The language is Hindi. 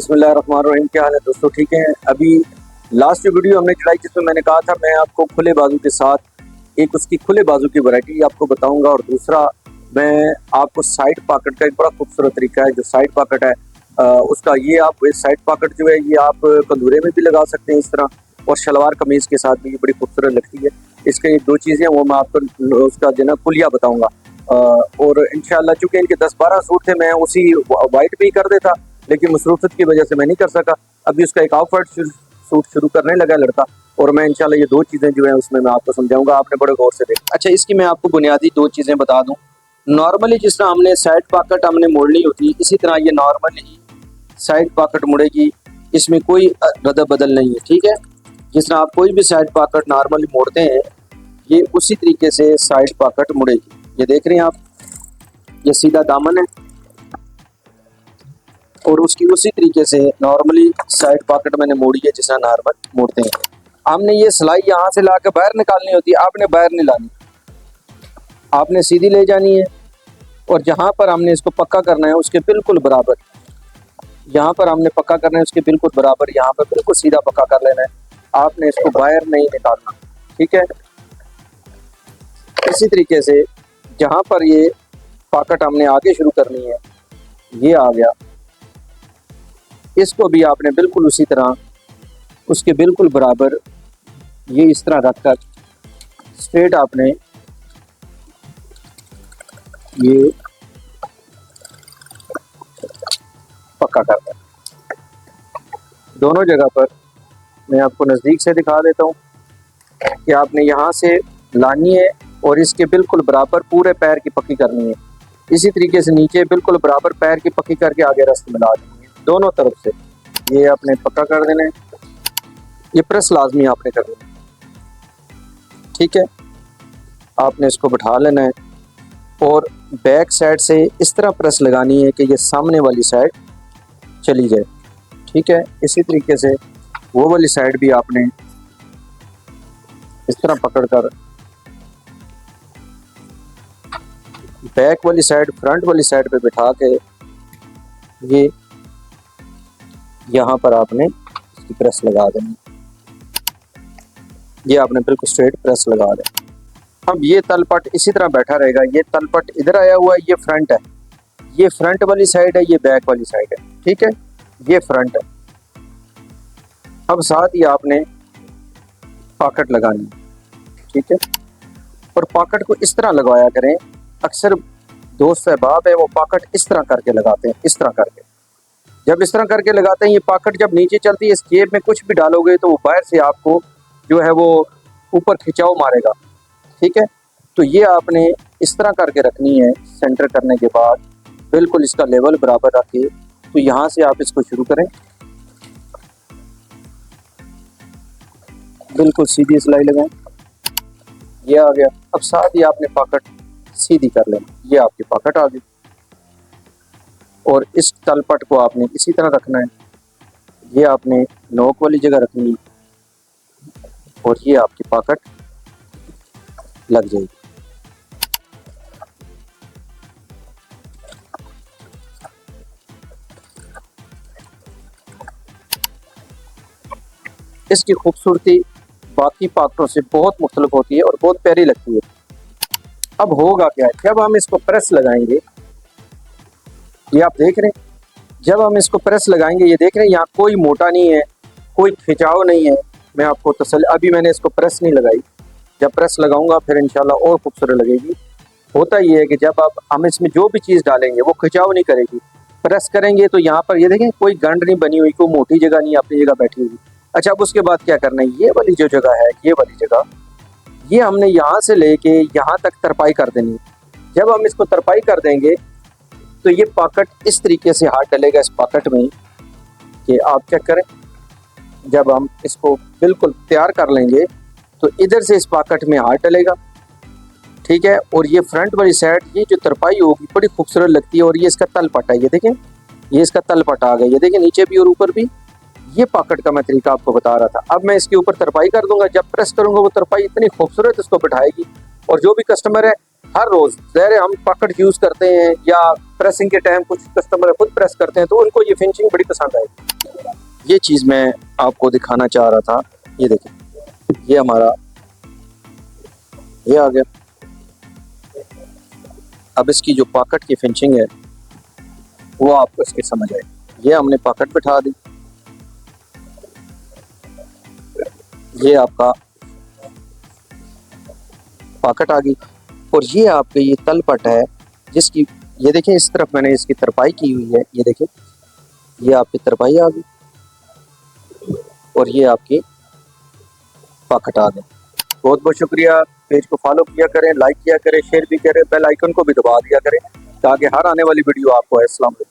बिस्मिल्लाहिर्रहमानिर्रहीम। क्या हाल है दोस्तों, ठीक हैं? अभी लास्ट जो वीडियो हमने चलाई जिसमें मैंने कहा था मैं आपको खुले बाजू के साथ एक उसकी खुले बाजू की वैरायटी आपको बताऊंगा, और दूसरा मैं आपको साइड पॉकेट का एक बड़ा खूबसूरत तरीका है जो साइड पॉकेट है उसका। ये आप साइड पॉकेट जो है ये आप कंधूरे में भी लगा सकते हैं इस तरह, और शलवार कमीज के साथ भी ये बड़ी खूबसूरत लगती है। इसके ये दो चीज़ें वो मैं आपको उसका जो ना कुलिया बताऊँगा। और इंशाल्लाह चूँकि इनके 10-12 सूट थे, मैं उसी वाइट पे ही कर देता, लेकिन मसरूफियत की वजह से मैं नहीं कर सका। अभी उसका एक ऑफ वाइट सूट शुरू करने लगा लड़का, और मैं इंशाल्लाह ये दो चीज़ें जो है उसमें मैं आपको समझाऊंगा, आपने बड़े गौर से देखा। अच्छा, इसकी मैं आपको बुनियादी दो चीज़ें बता दूं। नॉर्मली जिस तरह हमने साइड पॉकेट हमने मोड़नी होती है, इसी तरह ये नॉर्मली ही साइड पॉकेट मुड़ेगी, इसमें कोई रद्द बदल नहीं है, ठीक है। जिस तरह आप कोई भी साइड पॉकेट नॉर्मली मोड़ते हैं, ये उसी तरीके से साइड पॉकेट मुड़ेगी। ये देख रहे हैं आप, ये सीधा दामन है और उसकी उसी तरीके से नॉर्मली साइड पॉकेट मैंने मोड़ी है जिस तरह नॉर्मल मोड़ते हैं। हमने ये सिलाई यहाँ से ला के बाहर निकालनी होती है, आपने बाहर नहीं लानी, आपने सीधी ले जानी है। और जहाँ पर हमने इसको पक्का करना है उसके बिल्कुल बराबर, यहाँ पर हमने पक्का करना है उसके बिल्कुल बराबर, यहाँ पर बिल्कुल सीधा पक्का कर लेना है। आपने इसको बाहर नहीं निकालना, ठीक है। इसी तरीके से जहाँ पर ये पॉकेट हमने आगे शुरू करनी है, ये आ गया, इसको भी आपने बिल्कुल उसी तरह उसके बिल्कुल बराबर ये इस तरह रखकर स्ट्रेट आपने ये पक्का करना है। दोनों जगह पर मैं आपको नज़दीक से दिखा देता हूँ कि आपने यहाँ से लानी है और इसके बिल्कुल बराबर पूरे पैर की पक्की करनी है। इसी तरीके से नीचे बिल्कुल बराबर पैर की पक्की करके आगे रास्ते में ला देनी है दोनों तरफ से। ये आपने पक्का कर देना है, ये प्रेस लाजमी आपने कर देना, ठीक है। आपने इसको बैठा लेना है और बैक साइड से इस तरह प्रेस लगानी है कि ये सामने वाली साइड चली जाए, ठीक है। इसी तरीके से वो वाली साइड भी आपने इस तरह पकड़कर बैक वाली साइड फ्रंट वाली साइड पे बिठा के ये यहाँ पर आपने इसकी प्रेस लगा देनी। ये आपने बिल्कुल स्ट्रेट प्रेस लगा दें। अब ये तलपट इसी तरह बैठा रहेगा, ये तलपट इधर आया हुआ है, ये फ्रंट है, ये फ्रंट वाली साइड है, ये बैक वाली साइड है, ठीक है। ये फ्रंट है। अब साथ ही आपने पॉकेट लगानी है, ठीक है। और पॉकेट को इस तरह लगवाया करें, अक्सर दोस्त अहबाब है वो पॉकेट इस तरह करके लगाते हैं, इस तरह करके। जब इस तरह करके लगाते हैं, ये पॉकेट जब नीचे चलती है, इस जेब में कुछ भी डालोगे तो वो बाहर से आपको जो है वो ऊपर खिंचाव मारेगा, ठीक है। तो ये आपने इस तरह करके रखनी है। सेंटर करने के बाद बिल्कुल इसका लेवल बराबर रख के, तो यहाँ से आप इसको शुरू करें, बिल्कुल सीधी सिलाई लगाएं, ये आ गया। अब साथ ही आपने पॉकेट सीधी कर लेना, ये आपकी पॉकेट आ गई। और इस तलपट को आपने इसी तरह रखना है, ये आपने नोक वाली जगह रखनी और ये आपकी पॉकेट लग जाएगी। इसकी खूबसूरती बाकी पॉकेटों से बहुत मुख्तलिफ होती है और बहुत प्यारी लगती है। अब होगा क्या, जब हम इसको प्रेस लगाएंगे, ये आप देख रहे हैं, जब हम इसको प्रेस लगाएंगे, ये देख रहे हैं यहाँ कोई मोटा नहीं है, कोई खिंचाव नहीं है। मैं आपको अभी मैंने इसको प्रेस नहीं लगाई, जब प्रेस लगाऊंगा फिर इंशाल्लाह और खूबसूरत लगेगी। होता ये है कि जब आप हम इसमें जो भी चीज़ डालेंगे वो खिंचाव नहीं करेगी, प्रेस करेंगे तो यहाँ पर ये देखें कोई गंढ नहीं बनी हुई, कोई मोटी जगह नहीं अपनी जगह बैठी हुई। अच्छा, अब उसके बाद क्या करना है, ये वाली जो जगह है, ये वाली जगह, ये हमने यहाँ से लेके यहाँ तक तरपाई कर देनी है। जब हम इसको तरपाई कर देंगे तो ये पॉकेट इस तरीके से हाथ डलेगा इस पॉकेट में कि आप चेक करें। जब हम इसको बिल्कुल तैयार कर लेंगे तो इधर से इस पॉकेट में हाथ डलेगा, ठीक है। और ये फ्रंट वाली साइड ये जो तरपाई होगी बड़ी खूबसूरत लगती है। और ये इसका तलपट है, ये देखें, ये इसका तलपट आ गया, ये देखें नीचे भी और ऊपर भी। ये पॉकेट का मैं तरीका आपको बता रहा था। अब मैं इसके ऊपर तरपाई कर दूंगा, जब प्रेस करूंगा वो तरपाई इतनी खूबसूरत इसको बिठाएगी। और जो भी कस्टमर है हर रोज ज़ाहिर है हम पॉकेट यूज़ करते हैं या प्रेसिंग के टाइम कुछ कस्टमर खुद प्रेस करते हैं तो उनको ये फिनिशिंग बड़ी पसंद आएगी। ये चीज़ मैं आपको दिखाना चाह रहा था। ये देखिए, ये हमारा ये आ गया। अब इसकी जो पॉकेट की फिनिशिंग है वो आपको इसकी समझ आए। ये हमने पॉकेट बिठा दी, ये आपका पॉकेट आ गई, और ये आपके ये तलपट है जिसकी ये देखें इस तरफ मैंने इसकी तरपाई की हुई है। ये देखें, ये आपकी तरपाई आ गई और ये आपकी पॉकेट आ गई। बहुत बहुत शुक्रिया। पेज को फॉलो किया करें, लाइक किया करें, शेयर भी करें, बेल आइकन को भी दबा दिया करें ताकि हर आने वाली वीडियो आपको है। अस्सलाम वालेकुम।